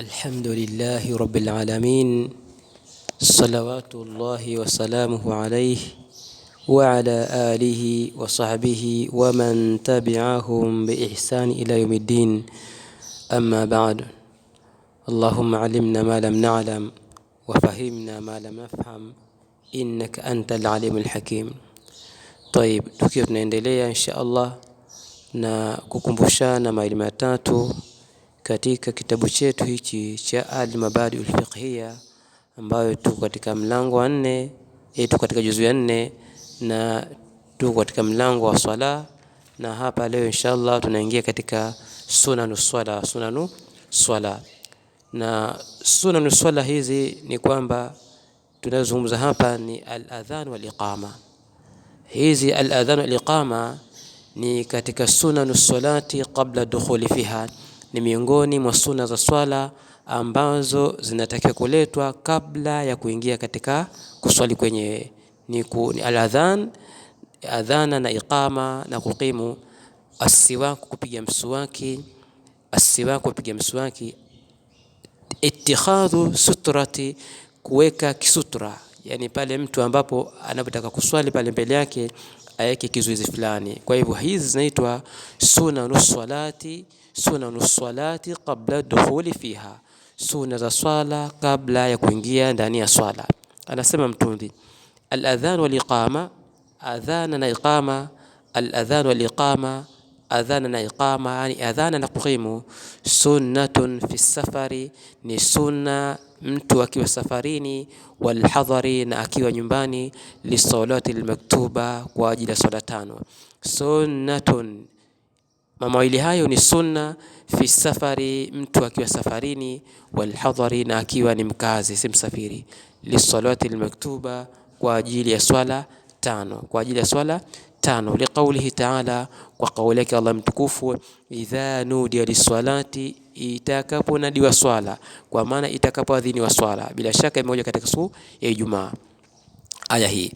الحمد لله رب العالمين، صلوات الله وسلامه عليه وعلى آله وصحبه ومن تبعهم بإحسان إلى يوم الدين. أما بعد، اللهم علمنا ما لم نعلم وفهمنا ما لم نفهم إنك أنت العليم الحكيم. طيب, tukiwa tunaendelea insha Allah na kukumbushana maili matatu katika kitabu chetu hichi cha Al-Mabadi al-Fiqhiyya, ambayo tuko katika mlango wa 4, tuko katika juzu ya 4 na tuko katika mlango wa swala. Na hapa leo inshallah tunaingia katika sunanu swala. Na sunanu swala hizi ni kwamba tunazungumza hapa ni al-adhan wal-iqama. Hizi al-adhan wal-iqama ni katika sunanu salati qabla dukhuli fiha, ni miongoni mwa sunna za swala ambazo zinatakiwa kuletwa kabla ya kuingia katika kuswali kwenyewe. Ni al-adhan, adhana na iqama na kuqimu, as-siwaku, kupiga mswaki, ittikhadhu sutrati, kuweka kisutra, yani pale mtu ambapo anapotaka kuswali pale mbele yake aweke kizuizi fulani. Kwa hivyo hizi zinaitwa sunanu salati qabla dukhuli fiha, sunna za swala kabla ya kuingia ndani ya swala. Anasema mtunzi, al-adhan wal iqama, adhana na iqama, al-adhan wal iqama, adhana na iqama, yani adhana na kuqimu, sunnatun fi safari, ni sunna mtu akiwa safarini, wal hadhari, na akiwa nyumbani, li salati al-maktuba, kwa ajili ya swala 5. Sunnatun, mawili hayo ni sunna, fi safari, mtu akiwa safarini, wal hadhari, na akiwa ni mkazi si msafiri, li salati al-maktuba, kwa ajili ya swala 5, liqaulihi ta'ala, kwa kauli yake Allah mtukufu, idha nudiya lis-salati, itakaponadiwa swala, kwa maana itakapoadhiniwa swala. Bila shaka imemoja katika siku ya Ijumaa aya hii.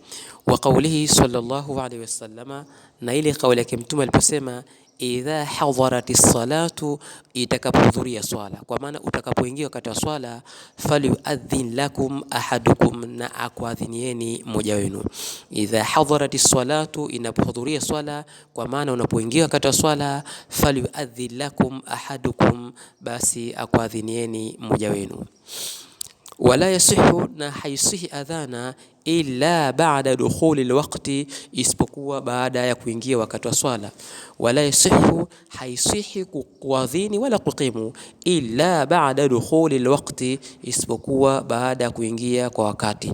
Wa qaulihi sallallahu alayhi wasallama, na ile kauli yake mtume aliposema idha hadaratis salatu, itakapohudhuria swala, kwa maana utakapoingia wakati wa swala, falyuadhin lakum ahadukum, na akuadhinieni mmoja wenu. Idha hadaratis salatu, inapohudhuria swala, kwa maana unapoingia wakati wa swala, falyuadhin lakum ahadukum, basi akuadhinieni mmoja wenu. Wala yasihu, na haisihi adhana, illa ba'da dukhuli alwaqti, isipokuwa baada ya kuingia wakati wa swala. Wala yasihu, haisihi kuadhini wala kuqimu, illa ba'da dukhuli alwaqti, isipokuwa baada ya kuingia kwa wakati.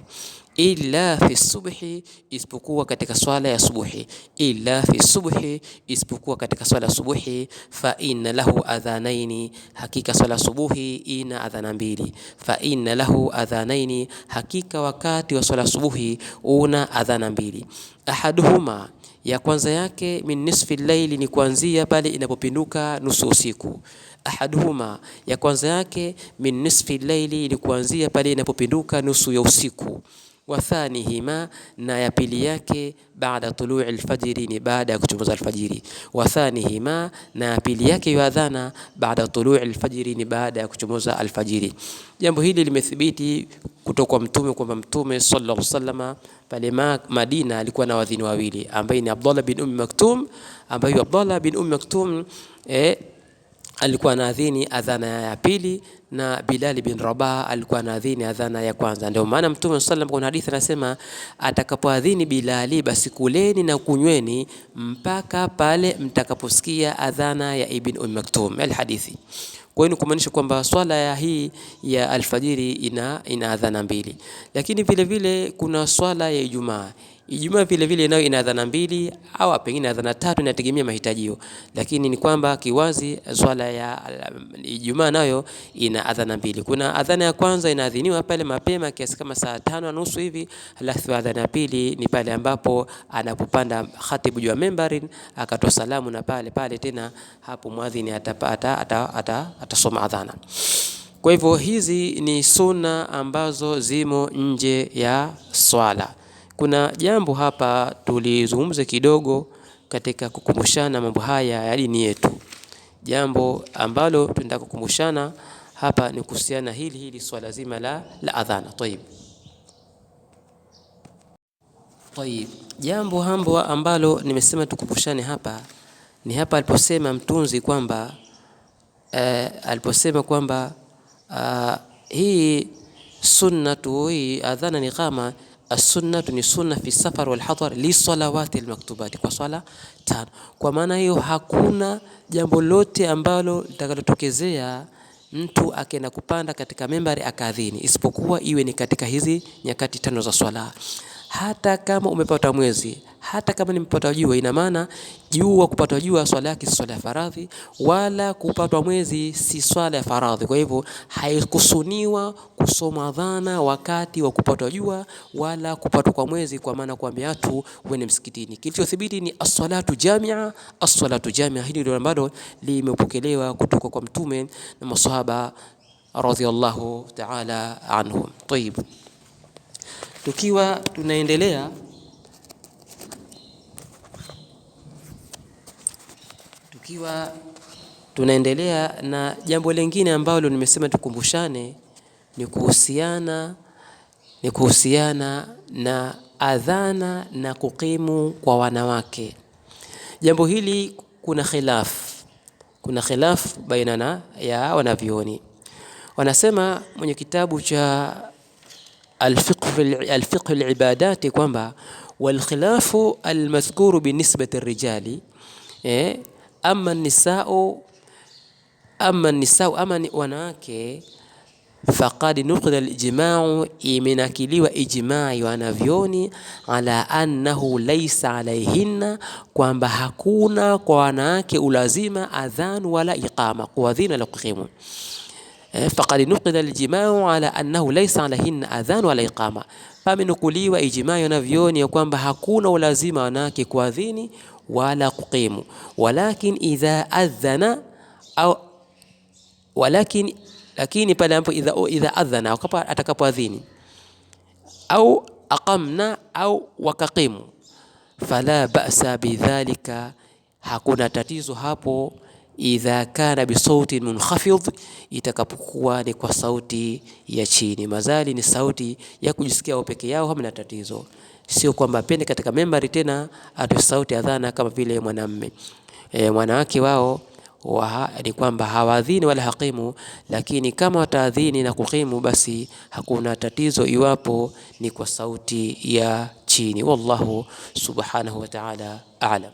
Illa fi subhi, isipokuwa katika swala ya subuhi. Illa fi subhi, isipokuwa katika swala ya subuhi. Fa inna lahu adhanaini, hakika swala subuhi ina adhana mbili. Fa inna lahu adhanaini, hakika wakati wa swala subuhi una adhana mbili. Ahaduhuma, ya kwanza yake, min nisfi al-layli, ni kuanzia pale inapopinduka nusu usiku. Ahaduhuma, ya kwanza yake, min nisfi al-layli, ni kuanzia pale inapopinduka nusu ya usiku. Wa thanihima, na ya pili yake, baada tulu'i al-fajri, ni baada ya kuchomoza alfajiri. Wa thanihima, na ya pili yake ya adhana, baada tulu'i al-fajri, ni baada ya kuchomoza alfajiri. Jambo hili limethibiti kutoka kwa mtume, kwamba mtume sallallahu alaihi wasallam pale Madina alikuwa na wadhini wawili, ambaye ni Abdullah bin Maktum, ambaye Abdullah bin Maktum alikuwa anaadhini adhana ya pili, na Bilal bin Rabah alikuwa anaadhini adhana ya kwanza. Ndio maana mtume sallam kwa hadithi anasema, atakapoadhini Bilali, basi kuleni na kunyweni mpaka pale mtakaposikia adhana ya Ibn Maktum al-hadithi. Kwa hiyo kumaanisha kwamba swala ya hii ya alfajiri ina adhana mbili. Lakini vile vile kuna swala ya Ijumaa. Ijumaa vile vile nayo ina adhana mbili au pengine adhana 3, inategemea mahitajio. Lakini ni kwamba kiwazi swala ya Ijumaa nayo ina adhana mbili. Kuna adhana ya kwanza inaadhiniwa pale mapema kiasi kama saa 5:30 hivi, halafu adhana ya pili ni pale ambapo anapopanda khatibu juu ya membarin akatoa salamu, na pale tena hapo muadhini atasoma adhana. Kwa hivyo hizi ni sunna ambazo zimo nje ya swala. Kuna jambo hapa tulizungumze kidogo katika kukumbushana mambo haya ya dini yetu. Jambo ambalo tunataka kukumbushana hapa ni kuhusiana hili swala zima la adhana. Tayib, jambo ambalo nimesema tukumbushane hapa ni hapa aliposema mtunzi kwamba hii sunnatu, hii adhana ni kama as-sunnatu ni sunna fi safar wal hadar li salawati al-maktubati, kwa swala tano. Kwa maana hiyo hakuna jambo lote ambalo litakalotokezea mtu akaenda kupanda katika membari akadhini isipokuwa iwe ni katika hizi nyakati tano za swala. Hata kama umepata mwezi, hata kama nimepata jua, ina maana jua, kupata jua swala yake si swala ya faradhi, wala kupata mwezi si swala ya faradhi. Kwa hivyo haikusuniwa kusoma adhana wakati wa kupata jua wala kupata kwa mwezi, kwa maana kuambia watu wende msikitini. Kilichothibiti ni as-salatu jamia, as-salatu jamia. Hili ndio ambalo limepokelewa kutoka kwa mtume na maswahaba radhiyallahu ta'ala anhum. Tayib, tukiwa tunaendelea na jambo lingine ambalo nimesema tukumbushane ni kuhusiana na adhana na kukimu kwa wanawake. Jambo hili kuna khilaf baina ya wanavyoni. Wanasema mwenye kitabu cha الفقه العبادات kwamba والخلاف المذكور بالنسبة الرجال أما النساء wanawake faqad nuqida al-ijma'u, imenakiliwa ijma'i wanavyoni ala annahu laysa alayhinna, kwamba hakuna kwa wanawake ulazima adhan wala iqama, kuadhina la kuqimu. Faqad nuqida al-ijma'u ala annahu laysa alayhinna adhan wala iqama, pamenukuliwa ijma'i wanavyoni ya kwamba hakuna ulazima wanawake kuadhini wala kuqimu. Walakin idha adhana au lakini pale ambapo idha adhana, atakapoadhini au aqamna au wakaqimu, fala ba'sa bidhalika, hakuna tatizo hapo. Idha kana bisauti munkhafidh, itakapokuwa ni kwa sauti ya chini, mazali ni sauti ya kujisikia peke yao, hamna tatizo. Sio kwamba pende katika membari tena atoe sauti adhana kama vile mwanamume. Wanawake wao ni kwamba hawadhini wala haqimu, lakini kama wataadhini na kuqimu basi hakuna tatizo iwapo ni kwa sauti ya chini. Wallahu subhanahu wa ta'ala a'lam.